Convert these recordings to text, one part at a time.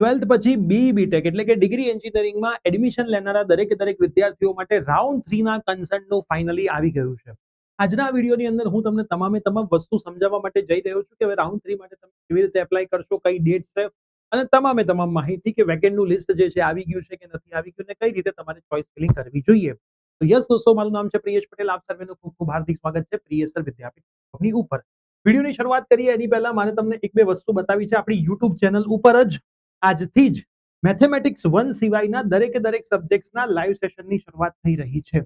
12th પછી BE-BTech એટલે કે ડિગ્રી એન્જિનિયરિંગમાં એડમિશન લેનારા દરેક વિદ્યાર્થીઓ માટે રાઉન્ડ 3 ના કન્સર્ટનું ફાઇનલી આવી ગયું છે. આજના વિડીયોની અંદર હું તમને તમામ વસ્તુ સમજાવવા માટે જઈ રહ્યો છું કે હવે રાઉન્ડ 3 માટે તમે કેવી રીતે એપ્લાય કરશો, કઈ ડેટ છે અને તમામ માહિતી કે વેકેન્ટનું લિસ્ટ જે છે આવી ગયું છે કે નથી આવી ગયું ને કઈ રીતે તમારે ચોઇસ ફિલિંગ કરવી જોઈએ. તો યસ દોસ્તો, મારું નામ છે પ્રિયેશ પટેલ. આપ સર્વેનું ખૂબ હાર્દિક સ્વાગત છે પ્રિયેશ વિદ્યાપીઠની ઉપર. વિડીયોની શરૂઆત કરીએ એની પહેલા મારે તમને એક બે વસ્તુ બતાવી છે. આપણી યુટ્યુબ ચેનલ ઉપર જ આજથી જ મેથેમેટિક્સ 1 સિવાયના દરેક સબ્જેક્ટ્સના લાઈવ સેશનની શરૂઆત થઈ રહી છે.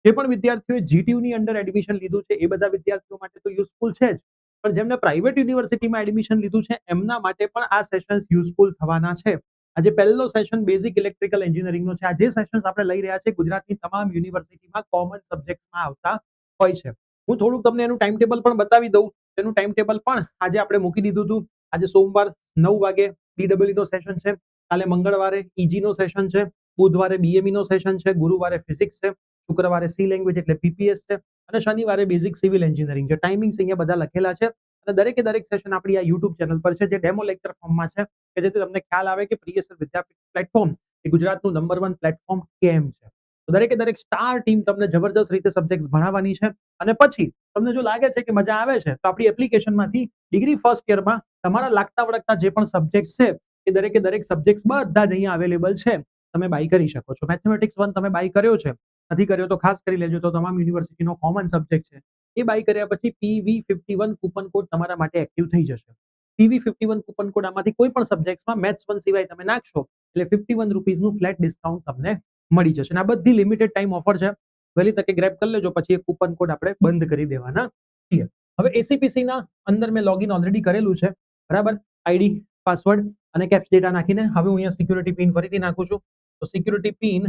જે પણ વિદ્યાર્થીઓએ જીટીયુની અંડર એડમિશન લીધું છે એ બધા વિદ્યાર્થીઓ માટે તો યુઝફુલ છે જ, પણ જેમને પ્રાઇવેટ યુનિવર્સિટીમાં એડમિશન લીધું છે એમના માટે પણ આ સેશન્સ યુઝફુલ થવાના છે. આજે પહેલો સેશન બેઝિક ઇલેક્ટ્રિકલ એન્જિનિયરિંગનો છે. આ જે સેશન્સ આપણે લઈ રહ્યા છે ગુજરાતની તમામ યુનિવર્સિટીમાં કોમન સબ્જેક્ટ્સમાં આવતા હોય છે. હું થોડુંક તમને એનું ટાઈમ ટેબલ પણ બતાવી દઉં. એનું ટાઈમ ટેબલ પણ આજે આપણે મૂકી દીધું હતું. આજે સોમવાર 9 વાગે DEE નો સેશન છે, કાલે મંગળવારે EG નો સેશન છે, બુધવારે BME નો સેશન છે, ગુરુવારે ફિઝિક્સ છે, શુક્રવારે સી લેંગ્વેજ એટલે PPS છે અને શનિવારે બેઝિક સિવિલ એન્જિનિયરિંગ છે. ટાઈમિંગ્સ અહીંયા બધા લખેલા છે અને દરેક સેશન આપણી આ યુટ્યુબ ચેનલ પર છે, જે ડેમો લેક્ચર ફોર્મમાં છે, કે જેથી તમને ખ્યાલ આવે કે પ્રિયેશ વિદ્યાપીઠ પ્લેટફોર્મ એ ગુજરાતનું નંબર 1 પ્લેટફોર્મ કેમ છે. તો દરેક સ્ટાર ટીમ તમને જબરદસ્ત રીતે સબ્જેક્ટ ભણાવવાની છે અને પછી તમને જો લાગે છે કે મજા આવે છે તો આપણી એપ્લિકેશનમાંથી ડિગ્રી ફર્સ્ટ યરમાં તમારા લાગતા વળગતા જે પણ સબ્જેક્ટ છે એ દરેક સબ્જેક્ટ બધા જ અહીંયા અવેલેબલ છે. તમે બાય કરી શકો છો. મેથેમેટિક્સ 1 તમે બાય કર્યો છે, નથી કર્યો તો ખાસ કરી લેજો, તો તમામ યુનિવર્સિટીનો કોમન સબ્જેક્ટ છે. એ બાય કર્યા પછી PV51 કૂપન કોડ તમારા માટે એક્ટિવ થઈ જશે. PV51 કૂપન કોડ આમાંથી કોઈ પણ સબ્જેક્ટમાં મેથ્સ 1 સિવાય તમે નાખશો એટલે ₹51 નું ફ્લેટ ડિસ્કાઉન્ટ તમને મળી જશે. અને આ બધી લિમિટેડ ટાઈમ ઓફર છે. વહેલી તકે ગ્રેબ કરી લેજો, પછી એ કૂપન કોડ આપણે બંધ કરી દેવાના છીએ. હવે ACPC ના અંદર મેં લોગિન ઓલરેડી કરેલું છે, બરાબર. આઈડી, પાસવર્ડ અને કેપ્સ ડેટા નાખીને હવે હું અહીંયા સિક્યુરિટી પિન ફરીથી નાખું છું. તો સિક્યુરિટી પિન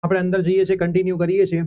આપણે અંદર જઈએ છીએ, કન્ટિન્યુ કરીએ છીએ,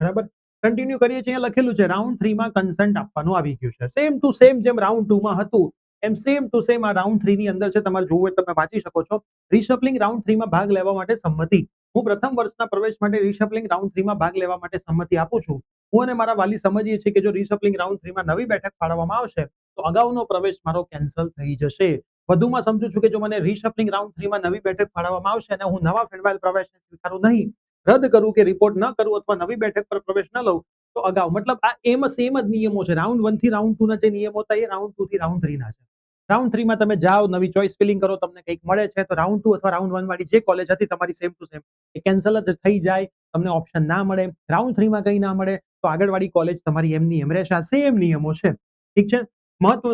બરાબર. કન્ટિન્યુ કરીએ છીએ. અહીંયા લખેલું છે રાઉન્ડ 3 માં કન્સન્ટ આપવાનું આવી ગયું છે. સેમ ટુ સેમ જેમ રાઉન્ડ 2 માં હતું એમ સેમ ટુ સેમ આ રાઉન્ડ 3 ની અંદર છે. તમારે જોવું હોય તમે વાંચી શકો છો. રિશફલિંગ રાઉન્ડ 3 માં ભાગ લેવા માટે સંમતિ. હું પ્રથમ વર્ષના પ્રવેશ માટે રિશફલિંગ રાઉન્ડ 3 માં ભાગ લેવા માટે સંમતિ આપું છું. હું અને મારા વાલી સમજીએ છીએ કે જો રિશફલિંગ રાઉન્ડ 3 માં નવી બેઠક ફાળવવામાં આવશે તો અગાઉનો પ્રવેશ મારો કેન્સલ થઈ જશે. વધુમાં સમજુ છું કે જો મને રિશફલિંગ રાઉન્ડ 3 માં નવી બેઠક ફાળવવામાં આવશે અને હું નવા ફેરવાયેલ પ્રવેશને સ્વીકારું નહીં, રદ કરું કે રિપોર્ટ ન કરું અથવા નવી બેઠક પર પ્રવેશ ન લઉં તો અગાઉ, મતલબ આ સેમ જ નિયમો છે. રાઉન્ડ 1 થી રાઉન્ડ 2 ના જે નિયમો હતા એ રાઉન્ડ 2 થી રાઉન્ડ 3 ના છે. રાઉન્ડ 3 માં તમે જાઓ, નવી ચોઇસ ફિલિંગ કરો, તમને કંઈક મળે છે તો રાઉન્ડ 2 અથવા રાઉન્ડ 1 વાળી જે કોલેજ હતી તમારી સેમ ટુ સેમ એ કેન્સલ જ થઈ જાય. તમને ઓપ્શન ના મળે, રાઉન્ડ 3 માં કંઈ ના મળે તો આગળવાળી કોલેજ તમારી એમની એમ રહેશે. આ સેમ નિયમો છે, ઠીક છે.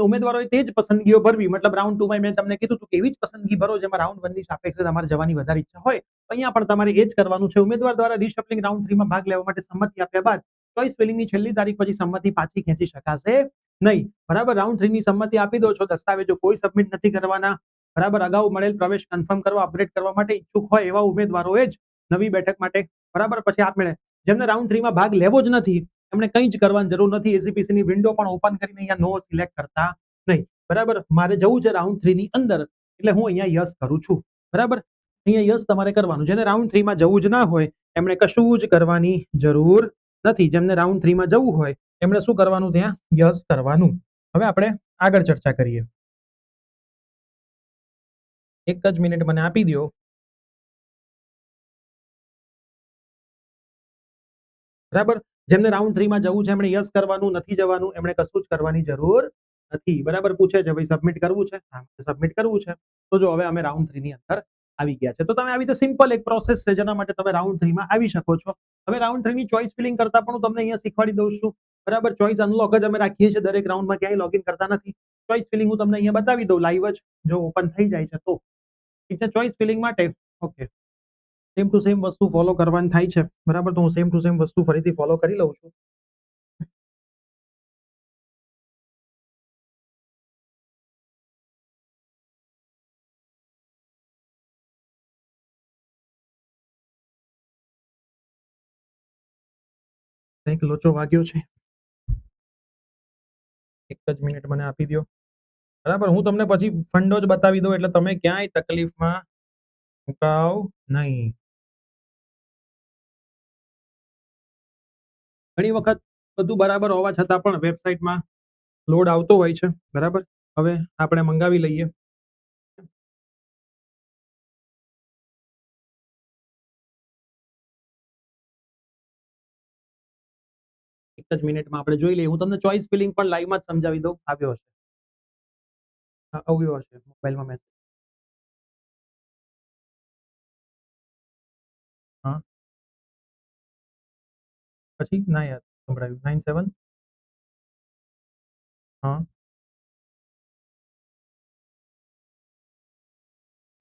ઉમેદવારોએ તે જ પસંદગીઓ ભરવી. મતલબ રાઉન્ડ 2 માં મેં તમને કીધું હતું કે એવી જ પસંદગી ભરો જેમાં રાઉન્ડ 1 ની સાપેક્ષે તમારે જવાની વધારે ઈચ્છા હોય. અહીંયા પણ તમારે એ જ કરવાનું છે. ઉમેદવાર દ્વારા રિશફલિંગ રાઉન્ડ 3 માં ભાગ લેવા માટે સંમતિ આપ્યા બાદ ચોઇસ ફિલિંગની છેલ્લી તારીખ પછી સંમતિ પાછી ખેંચી શકાશે નહીં, બરાબર. રાઉન્ડ 3 ની સંમતિ આપી દો છો, દસ્તાવેજો કોઈ સબમિટ નથી કરવાના, બરાબર. અગાઉ મળેલ પ્રવેશ કન્ફર્મ કરવા, અપડેટ કરવા માટે ઈચ્છુક હોય એવા ઉમેદવારોએ જ નવી બેઠક માટે, બરાબર. પછી આપમેળે જેમને રાઉન્ડ 3 માં ભાગ લેવો જ નથી એમણે કંઈ જ કરવાની જરૂર નથી. ACPC ની વિન્ડો પણ ઓપન કરીને અહીંયા નો સિલેક્ટ કરતા નહીં, બરાબર. મારે જવું છે રાઉન્ડ 3 ની અંદર એટલે હું અહીંયા યસ કરું છું, બરાબર. અહીંયા યસ તમારે કરવાનું. જેને રાઉન્ડ 3 માં જવું જ ના હોય એમણે કશું જ કરવાની જરૂર નથી. જેમને રાઉન્ડ 3 માં જવું હોય એમણે શું કરવાનું? ત્યાં યસ કરવાનું. હવે આપણે આગળ ચર્ચા કરીએ. એક જ મિનિટ મને આપી દો. બરાબર. જેમને રાઉન્ડ 3 માં જવું છે એમણે યસ કરવાનું, નથી જવાનું એમણે કશું જ કરવાની જરૂર નથી, બરાબર. પૂછે છે ભાઈ સબમિટ કરવું છે? હા, સબમિટ કરવું છે. તો જો હવે અમે રાઉન્ડ 3 ની અંદર આવી ગયા છે. તો તમે આવી રીતે સિમ્પલ એક પ્રોસેસ છે જેના માટે તમે રાઉન્ડ 3 માં આવી શકો છો. હવે રાઉન્ડ 3 ની ચોઇસ ફિલિંગ કરતા પણ હું તમને અહીંયા શીખવાડી દઉં છું, બરાબર. ચોઇસ અનલોક જ અમે રાખીએ છીએ દરેક રાઉન્ડમાં, ક્યાંય લોગિન કરતા નથી. ચોઇસ ફિલિંગ હું તમને અહીંયા બતાવી દઉં લાઈવ જ, જો ઓપન થઈ જાય છે તો, ઠીક છે. ચોઇસ ફિલિંગ માટે ઓકે, સેમ ટુ સેમ વસ્તુ ફોલો કરવાની થાય છે, બરાબર. તો હું સેમ ટુ સેમ વસ્તુ ફરીથી ફોલો કરી લઉં છું. કંઈક લોચો વાગ્યો છે, એક જ મિનિટ મને આપી દો, બરાબર. હું તમને પછી ફંડો જ બતાવી દઉં એટલે તમે ક્યાંય તકલીફમાં મુકાવ નહીં. ઘણી વખત બધું બરાબર હોવા છતાં પણ વેબસાઇટમાં લોડ આવતો હોય છે, બરાબર. હવે આપણે મંગાવી લઈએ. એક જ મિનિટમાં આપણે જોઈ લઈએ. હું તમને ચોઈસ ફિલિંગ પણ લાઈવમાં જ સમજાવી દઉં. આવ્યો હશે. હા, આવ્યો હશે મોબાઈલમાં મેસેજ. હા, પછી ના યાર સંભળાયું 97. હા,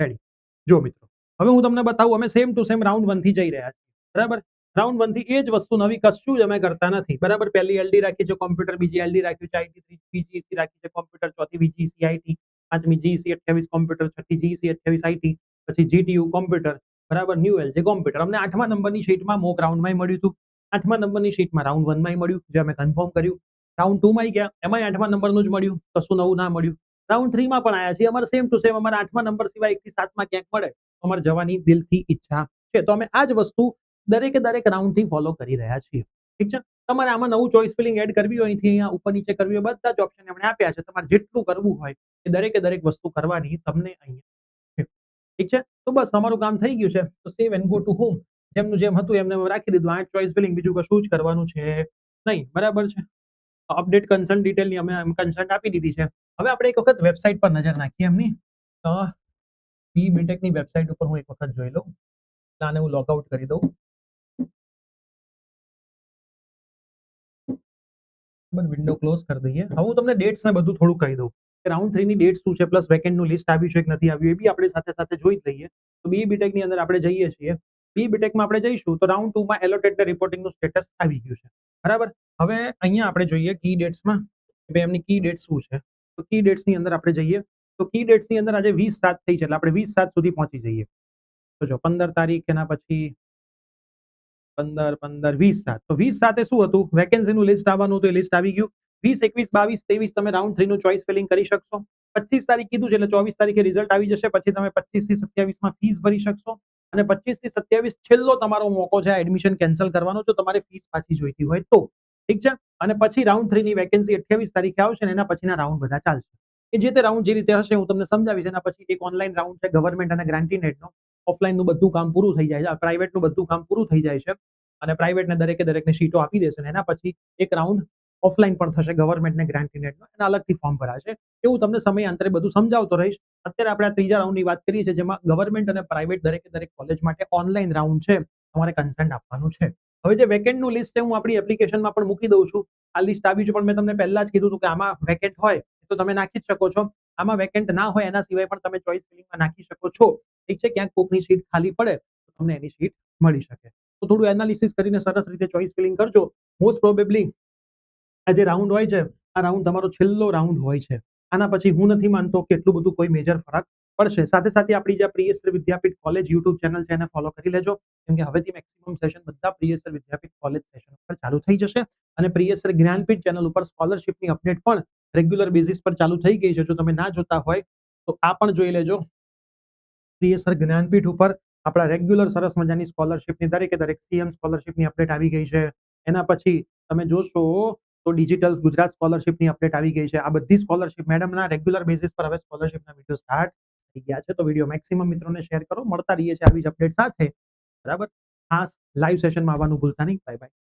રેડી. જો મિત્રો, હવે હું તમને બતાવું, અમે સેમ ટુ સેમ રાઉન્ડ 1 થી જઈ રહ્યા છીએ. બરાબર? રાઉન્ડ 1 થી એ જ વસ્તુ નવી કશું જ અમે કરતા નથી. બરાબર? પહેલી એલડી રાખી છે કોમ્પ્યુટર, બીજી એલડી રાખ્યું છે આઈટી, ત્રીજી વીજીઈસી રાખી છે કોમ્પ્યુટર, ચોથી વીજીઈસી આઈટી, પાંચમી જીઈસી 28 કોમ્પ્યુટર, છઠ્ઠી જીઈસી 28 આઈટી, પછી જીટીયુ કોમ્પ્યુટર, બરાબર? New LJ computer. અમને 8મા નંબરની શીટમાં મોક રાઉન્ડમાંય મળ્યું હતું. 8મા નંબરની શીટમાં રાઉન્ડ 1 માંય મળ્યું, જે અમે કન્ફર્મ કર્યું. રાઉન્ડ 2 માં ગયા, એમાંય 8મા નંબરનું જ મળ્યું, કશું નવું ના મળ્યું. રાઉન્ડ 3 માં પણ આયા છીએ. અમારે સેમ ટુ સેમ અમારા 8મા નંબર સિવાય 1 થી 7 માં ક્યાંક મળે તો અમારે જવાની દિલથી ઈચ્છા છે. તો અમે આ જ વસ્તુ દરેકે દરેક રાઉન્ડથી ફોલો કરી રહ્યા છીએ. ઠીક છે? તમારે આમાં નવું ચોઈસ ફિલિંગ એડ કરવી હોય, અહીંથી અહીંયા ઉપર નીચે કરવી હોય, બધા જ ઓપ્શન એમણે આપ્યા છે. તમારે જેટલું કરવું હોય એ દરેકે દરેક વસ્તુ કરવાની તમને અહીંયા છે. ઠીક છે? તો બસ અમારું કામ થઈ ગયું છે. તો save and go to home. જેમનું જેમ હતું એમને એમ રાખી દીધું. 8 ચોઈસ ફિલિંગ, બીજું કશું જ કરવાનું છે નહીં. બરાબર છે? અપડેટ કન્સર્ન ડિટેલની અમે કન્સર્ન આપી દીધી છે. હવે આપણે એક વખત વેબસાઇટ પર નજર નાખીએ એમની. બી બીટેકની વેબસાઇટ ઉપર હું એક વખત જોઈ લઉં. આને હું લોકઆઉટ કરી દઉં. વિન્ડો ક્લોઝ કરી દઈએ. હવે હું તમને ડેટ્સ ને બધું થોડું કહી દઉં કે રાઉન્ડ 3 ની ડેટ શું છે, પ્લસ વેકેન્ડનું લિસ્ટ આવ્યું છે કે નથી આવ્યું, એ બી આપણે સાથે સાથે જોઈ જ લઈએ. તો બી બીટેકની અંદર આપણે જઈએ છીએ. બી બીટેકમાં આપણે જઈશું તો રાઉન્ડ 2 માં એલોટેડ રિપોર્ટિંગનું સ્ટેટસ આવી ગયું છે. બરાબર? હવે અહીંયા આપણે જોઈએ કી ડેટ્સમાં કે ભાઈ એમની કી ડેટ શું છે. તો કી ડેટ્સની અંદર આપણે જઈએ તો કી ડેટ્સની અંદર આજે 20/7 થઈ છે, એટલે આપણે 20/7 સુધી પહોંચી જઈએ. તો જો 15 તારીખ, એના પછી 15, 15, 20/7. તો 20/7 શું હતું? વેકેન્સીનું લિસ્ટ આવવાનું હતું, એ લિસ્ટ આવી ગયું. 20, 21, 22, 23 તમે રાઉન્ડ 3 નું ચોઈસ ફિલિંગ કરી શકશો. 25 તારીખ કીધું છે, એટલે 24 તારીખે રિઝલ્ટ આવી જશે. પછી તમે 25 થી 27 માં ફીસ ભરી શકશો. અને 25 થી 27 છેલ્લો તમારો મોકો છે એડમિશન કેન્સલ કરવાનો, જો તમારે ફીસ પાછી જોઈતી હોય તો. ઠીક છે? અને પછી રાઉન્ડ 3 ની વેકેન્સી 28 તારીખે આવશે ને એના પછીના રાઉન્ડ બધા ચાલશે. એ જે તે રાઉન્ડ જે રીતે હશે હું તમને સમજાવીશ. એના પછી એક ઓનલાઈન રાઉન્ડ છે ગવર્મેન્ટ અને ગ્રાન્ટીનેટનો. ઓફલાઈનનું બધું કામ પૂરું થઈ જાય છે, પ્રાઇવેટનું બધું કામ પૂરું થઈ જાય છે. અને પ્રાઇવેટને દરેકે દરેકને સીટો આપી દેશે. અને એના પછી એક રાઉન્ડ ઓફલાઈન પણ થશે ગવર્મેન્ટને ગ્રાન્ટીનેટનો, એના અલગથી ફોર્મ ભરાશે. એવું તમને સમયાંતરે બધું સમજાવતો રહીશ. અત્યારે આપણે આ ત્રીજા રાઉન્ડની વાત કરીએ છીએ, જેમાં ગવર્મેન્ટ અને પ્રાઇવેટ દરેકે દરેક કોલેજ માટે ઓનલાઈન રાઉન્ડ છે. તમારે કન્સન્ટ આપવાનું છે. હવે જે વેકેન્ટનું લિસ્ટ છે હું આપણી એપ્લિકેશનમાં પણ મૂકી દઉં છું. આ લિસ્ટ આવ્યું છે, પણ મેં તમને પહેલા જ કીધું હતું કે આમાં વેકેન્ટ હોય તો તમે નાખી જ શકો છો. આમાં વેકેન્ટ ના હોય એના સિવાય પણ તમે ચોઈસ ફિલિંગમાં નાખી શકો છો. ઠીક છે? ક્યાંક કોકની સીટ ખાલી પડે તો તમને એની સીટ મળી શકે. તો થોડું એનાલિસિસ કરીને સરસ રીતે ચોઈસ ફિલિંગ કરજો. મોસ્ટ પ્રોબેબલી આ જે રાઉન્ડ હોય છે, આ રાઉન્ડ તમારો છેલ્લો રાઉન્ડ હોય છે. આના પછી હું નથી માનતો કે એટલું બધું કોઈ મેજર ફરક પડશે. સાથે સાથે આપણી જે પ્રિયસર વિદ્યાપીઠ કોલેજ યુટ્યુબ ચેનલ છે એને ફોલો કરી લેજો. કેમ કે હવેથી મેક્સિમમ સેશન બધા પ્રિયસર વિદ્યાપીઠ કોલેજ સેશન ઉપર ચાલુ થઈ જશે. અને પ્રિયસર જ્ઞાનપીઠ ચેનલ ઉપર સ્કોલરશિપની અપડેટ પણ રેગ્યુલર બેઝિસ પર ચાલુ થઈ ગઈ છે. જો તમે ના જોતા હોય તો આ પણ જોઈ લેજો. પ્રિયસર જ્ઞાનપીઠ ઉપર આપણા રેગ્યુલર સરસ મજાની સ્કોલરશિપની દરેકે દરેક સીએમ સ્કોલરશિપની અપડેટ આવી ગઈ છે. એના પછી તમે જોશો તો ડિજિટલ ગુજરાત સ્કોલરશિપની અપડેટ આવી ગઈ છે. આ બધી સ્કોલરશિપ મેડમના રેગ્યુલર બેઝિસ પર હવે સ્કોલરશિપના વિડીયો સ્ટાર્ટ થઈ ગયા છે. તો વિડીયો મેક્સિમમ મિત્રોને શેર કરો. મળતા રહીએ છીએ આવી જ અપડેટ સાથે. બરાબર? ખાસ લાઈવ સેશનમાં આવવાનું ભૂલતા નહીં. Bye bye.